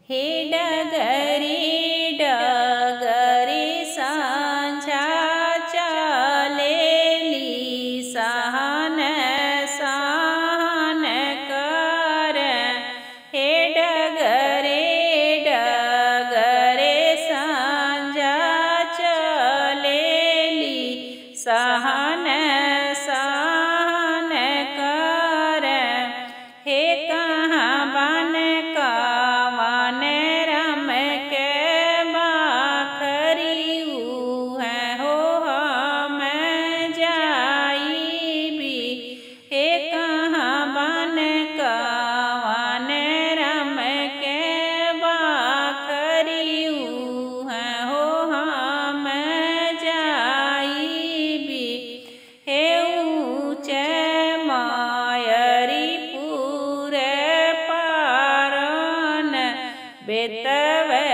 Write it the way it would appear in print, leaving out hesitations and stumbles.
हे डगरी डगरी सांझा चलेली सहन सहन कर। हे डगरे डगरे सांझा चलेली सहन सहन कर। हे कहाँ बन कवन रम के बाखरी है हो हम जाइबी। हे कहाँ बन कवन रम के बाखरी है हो हम जाइबी। हे ऊँचे मायरी पूरे पारन बेतवे